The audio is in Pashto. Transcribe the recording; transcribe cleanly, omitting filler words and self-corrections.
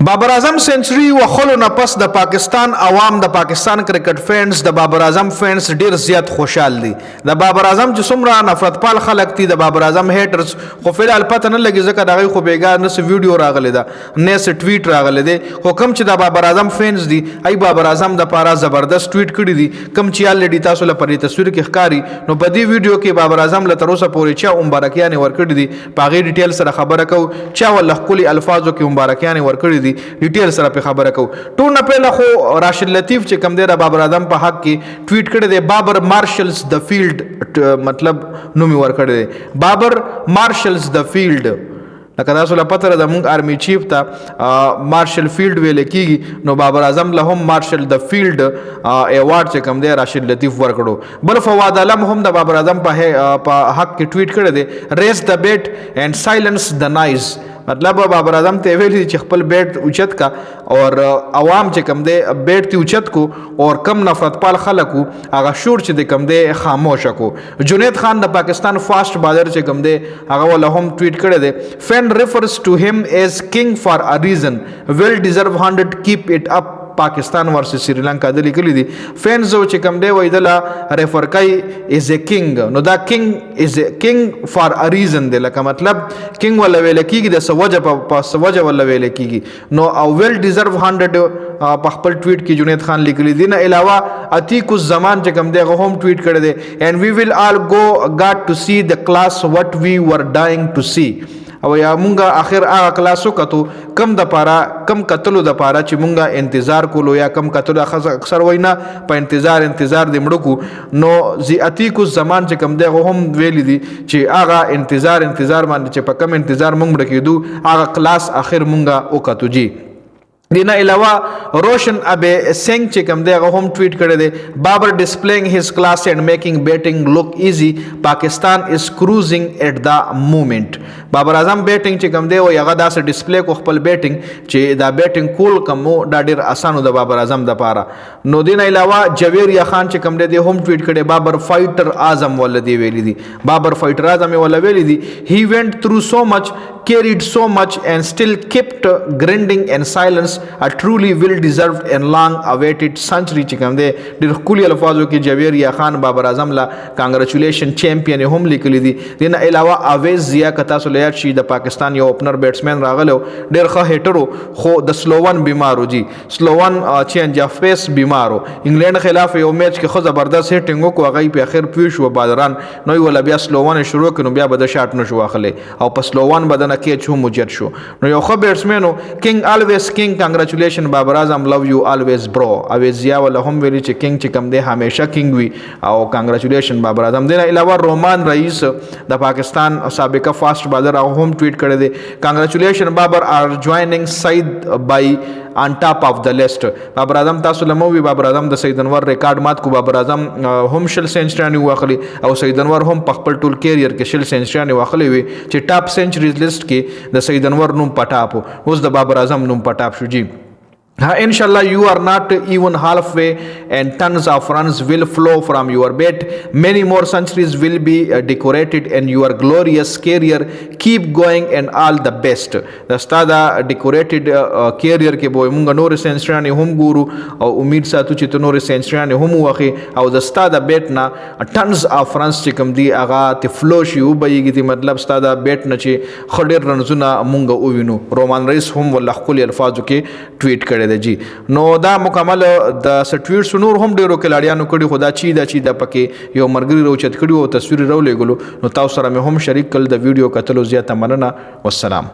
بابر اعظم سنچري وخلو نه پس د پاکستان عوام د پاکستان کرکټ فینز د بابر اعظم فینز ډیر زیات خوشحال دي. د بابر اعظم چې څومره نفرت پال خلک دي د بابر اعظم هیټرز خو فعل پته نه لګي ځکه دغه خو بیګا نه س ویډیو راغلی دا نه س ټویټ راغلی دی. خو کم چې د بابر اعظم فینز دي ای بابر اعظم د پاره زبردست ټویټ کړی دي کم چې الډی تاسو لپاره تصویر کې ښکاری نو په دې ویډیو کې بابر اعظم له تر اوسه پورې چا مبارکیان ورکړي دي په غیر ډیټیل سره خبره کو چا ول خپل الفاظو کې مبارکیان ورکړي دي ډیټیل سره په خبره کو. ټول نه پهله خو راشد لطیف چې کم دی د بابر اعظم په حق کې ټویټ کړی دی بابر مارشلز د فیلډ مطلب نوم ورکړی دی بابر مارشلز د فیلډ لکه تاسو له پته د مونږ آرمی چیف ته مارشل فیلډ ویل کیږي نو بابر اعظم له هم مارشل د فیلډ ایوارډ چې کم دی راشد لطیف ورکړو. بل فواد علم هم د بابر اعظم په حق کې ټویټ کړی دی ریس د بیٹ اینڈ سایلنس د نایز مطلب بابر اعظم ته ویلي چې خپل بیٹ اوچت کا اور عوام چې کم دی بیٹ تی اوچت کو اور کم نفرت پال خلکو هغه شور چې د کم دی خاموش کو. جنید خان د پاکستان فاسٹ بالر چې کم دی هغه ول هم ټویټ کړی دی فین refers to him as king for a reason well deserve 100 keep it up پاکستان ورسس سریلانکا د لیکلی دي فینز چې کم دی وای دلا ریفر کای از ا کینګ نو دا کینګ از ا کینګ فار ا ریزن دی لکه مطلب کینګ ولا ویل کیږي د سوجه په سوجه ولا ویل کیږي نو او ویل ډیزرو 100 په خپل ټویټ کې جنید خان لیکلی دي نه علاوه عتیق الزمان چې کم دی هغه هم ټویټ کړی دی and we will all go got to see the class what we were dying to see او یا مونږه اخر هغه کلاسو کتو کم د پاره کم کتلو د پاره چې مونږه انتظار کولو یا کم کتلو اکثر وینا په انتظار د مړو کو نو زی عتیق الزمان چې کم دی هم ویلی دي چې هغه انتظار باندې چې په کم انتظار مونږ مړ کېدو هغه کلاس اخر مونږه وکتو جی. دینا علاوه روشن ابے سنگ چې کم دی هغه هم ټویټ کړی دی بابر ډسپلیینګ هیز کلاس اینڈ میکنگ بیٹنگ لک ایزی پاکستان از کروزنگ ایٹ دا مومنٹ. بابر اعظم بیٹنگ چې کم دی او هغه داسې ډسپلی کو خپل بیٹنگ چې دا بیٹنگ کول کمو دا ډیر اسانو د بابر اعظم د پاره. نو دینا علاوه جویر یا خان چې کم دی هم ټویټ کړی بابر فایټر اعظم ولدی ویلی دی بابر فایټر اعظم ول ویلی دی هی وینٹ تھرو سو مچ carried so much and still kept grinding and silence a truly well deserved and long awaited century چې کوم دی ډېر ښکلي الفاظو کې جویر یا خان بابر اعظم لا کانګریچولیشن چیمپئن هم لیکلی دي. دینه علاوه اویز ضیا که تاسو له یاد شي د پاکستان یو اوپنر بیټسمن راغلو ډېر ښه هیټرو خو د سلوون بیمارو جی سلوون چینج اف پیس بیمارو انګلند خلاف یو میچ کې خو زبردست هیټینګ وکړو هغه په اخر پیو شو بادران نو ولا بیا سلوون شروع کړو بیا به د شاټ نشو اخلي او په سلوون بدن کې چو مجد شو نو یو خو بیټسمنو کینګ الویز کینګ کانګریچولیشن بابر اعظم لو یو الویز برو اویز ضیا ول هم ویلی چې کینګ چې کم دی همیشه کینګ وی او کانګریچولیشن بابر اعظم دینه علاوه رومان رئیس د پاکستان سابقه فاسٹ بالر او هم ټویټ کړی دی کانګریچولیشن بابر ار جوائننگ سعید بای on top of the list. بابر اعظم تاسو لموي بابر اعظم د سید انور ریکارډ مات کو بابر اعظم هم شل سنچریان واخلي او سید انور هم په خپل ټول کیریئر کې شل سنچریان واخلي وي چې ټاپ سنچریز لیست کې د سید انور نوم پټاپ اوس د بابر اعظم نوم پټاپ شو جی. Inshallah you are not even halfway and tons of runs will flow from your bat. Many more centuries will be decorated and your glorious career keep going and all the best. د ستا decorated career کې به موږ نور سنچریان هم ګورو او امید ساتو چې ته نور سنچریان هم واخی او د ستا د بیٹ نه tons of runs چې کوم دی هغه ته فلو شي وبېږي دی مطلب ستا د بیٹ نه چې خډیر رنزونه موږ ووینو. رومان رئیس هم ول خپل الفاظو کې ټویټ کړی دی جی. نو دا مکمل د سټویټس نور هم ډیرو کلاړیانو کړي خدا چی دا پکې یو مرګري روچت کړي او تصویر راولېګلو نو تاسو سره مې هم شریک کړل د ویډیو کتلو زیاته مننه والسلام.